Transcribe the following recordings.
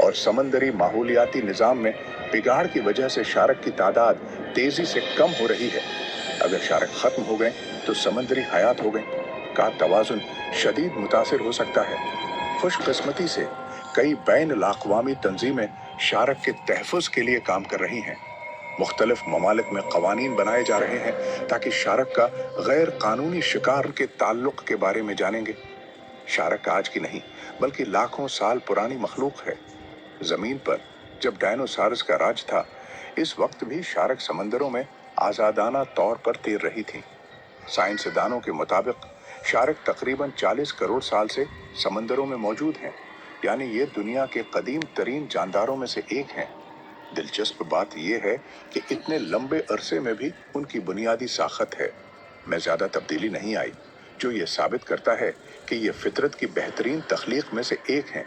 और समंदरी माहौलियाती निज़ाम में बिगाड़ की वजह से शार्क की तादाद तेजी से कम हो रही है। अगर शार्क खत्म हो गए तो समंदरी हयात हो गई का तवाजुन शदीद मुतासिर हो सकता है। खुशकिस्मती से कई बैन-अल-अक़वामी तंजीमें शार्क के तहफ़्फ़ुज़ के लिए काम कर रही हैं। मुख्तलिफ ममालिक में कवानीन बनाए जा रहे हैं ताकि शार्क का गैर कानूनी शिकार के ताल्लुक के बारे में जानेंगे। शार्क आज की नहीं बल्कि लाखों साल पुरानी मखलूक है। जमीन पर जब डायनासोरस का राज था, इस वक्त भी शार्क समंदरों में आजादाना तौर पर तैर रही थी। साइंसदानों के मुताबिक शार्क तकरीबन 40 करोड़ साल से समंदरों में मौजूद हैं, यानी ये दुनिया के कदीम तरीन जानदारों में से एक हैं। दिलचस्प बात यह है कि इतने लंबे अरसे में भी उनकी बुनियादी साखत है में ज्यादा तब्दीली नहीं आई, जो ये साबित करता है कि ये फितरत की बेहतरीन तख्लीक में से एक हैं।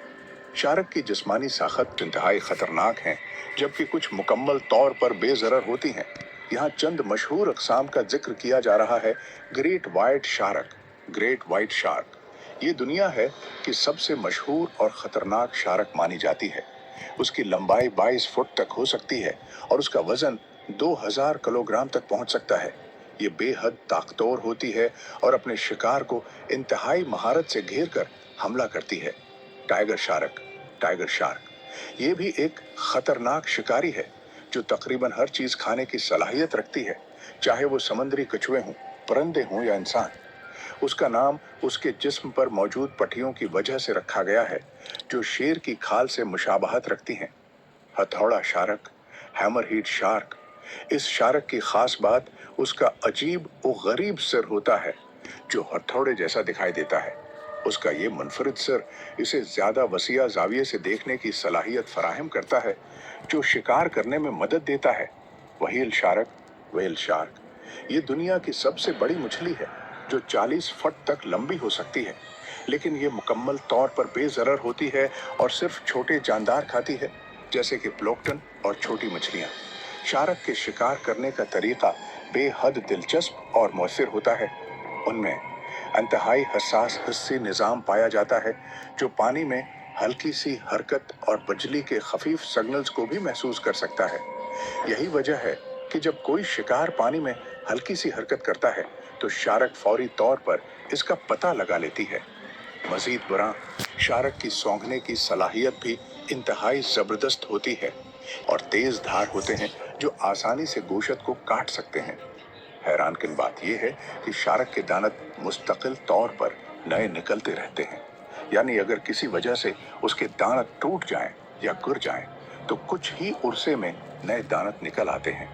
शार्क की जिस्मानी साखत इंतहाई खतरनाक है, जबकि कुछ मुकम्मल तौर पर बेजरर होती हैं। यहाँ चंद मशहूर अक़साम का जिक्र किया जा रहा है। Great white shark, great white shark ये दुनिया है कि सबसे मशहूर और ख़तरनाक शार्क मानी जाती है। उसकी लंबाई 22 फुट तक हो सकती है और उसका वजन 2000 किलोग्राम तक पहुंच सकता है। ये बेहद ताकतवर होती है और अपने शिकार को इंतहाई महारत से घेर कर हमला करती है। टाइगर शार्क, टाइगर शार्क ये भी एक खतरनाक शिकारी है जो तकरीबन हर चीज खाने की सलाहियत रखती है, चाहे वो समुद्री कछुए हों, परिंदे हों या इंसान। उसका नाम उसके जिस्म पर मौजूद पट्टियों की वजह से रखा गया है, जो शेर की खाल से मुशाबहत रखती हैं। हथौड़ा शार्क, हैमरहेड शार्क। इस शार्क की खास बात उसका अजीब और गरीब सिर होता है, जो हथौड़े जैसा दिखाई देता है। उसका ये मुनफरिद सिर इसे ज्यादा वसीया जाविये से देखने की सलाहियत फराहम करता है, जो शिकार करने में मदद देता है। व्हेल शार्क, व्हेल शार्क ये दुनिया की सबसे बड़ी मछली है, जो 40 फुट तक लंबी हो सकती है, लेकिन ये मुकम्मल तौर पर बेजरर होती है और सिर्फ छोटे जानदार खाती है, जैसे कि प्लैंक्टन और छोटी मछलियां। शार्क के शिकार करने का तरीका बेहद दिलचस्प और मौसर होता है। उनमें इंतहाई हसास हिस्सी निज़ाम पाया जाता है, जो पानी में हल्की सी हरकत और बिजली के खफीफ सिग्नल्स को भी महसूस कर सकता है। यही वजह है कि जब कोई शिकार पानी में हल्की सी हरकत करता है तो शार्क फौरी तौर पर इसका पता लगा लेती है। मजीद बरा, शार्क की सूंघने की सलाहियत भी इंतहाई जबरदस्त होती है और तेज धार होते हैं जो आसानी से गोश्त को काट सकते हैं। हैरानकुन बात यह है कि शार्क के दांत मुस्तकिल तौर पर नए निकलते रहते हैं, यानी अगर किसी वजह से उसके दांत टूट जाएं या गिर जाएं तो कुछ ही उर्से में नए दांत निकल आते हैं।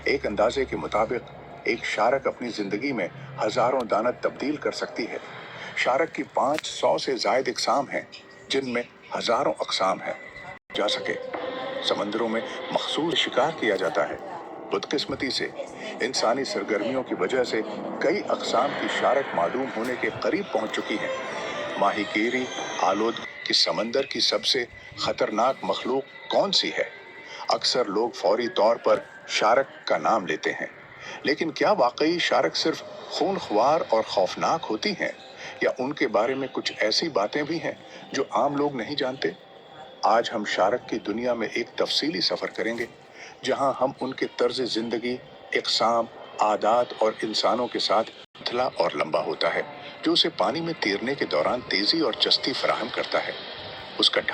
एक अंदाजे के मुताबिक एक शार्क अपनी जिंदगी में हजारों दांत तब्दील कर सकती है। शार्क की 500 से जायद अक़साम हैं, जिनमें हजारों अक़साम हैं। जा सके समंदरों में मखसूस शिकार किया जाता है। बदकिस्मती से इंसानी सरगर्मियों की वजह से कई अक़साम की शार्क मादूम होने के करीब पहुंच चुकी हैं। माहीगीरी आलूद की समंदर की सबसे खतरनाक मखलूक कौन सी है? अक्सर लोग फौरी तौर पर शार्क का नाम लेते हैं, लेकिन क्या वाकई शार्क सिर्फ खूनख्वार और खौफनाक होती हैं, या उनके बारे में कुछ ऐसी बातें भी हैं जो आम लोग नहीं जानते? आज हम शार्क की दुनिया में एक तफसीली सफर करेंगे, जहां हम उनके तर्ज जिंदगी, इक़साम, आदात और इंसानों के साथ पतला और लंबा होता है, जो उसे पानी में तैरने के दौरान तेजी और चस्ती फराहम करता है। उसका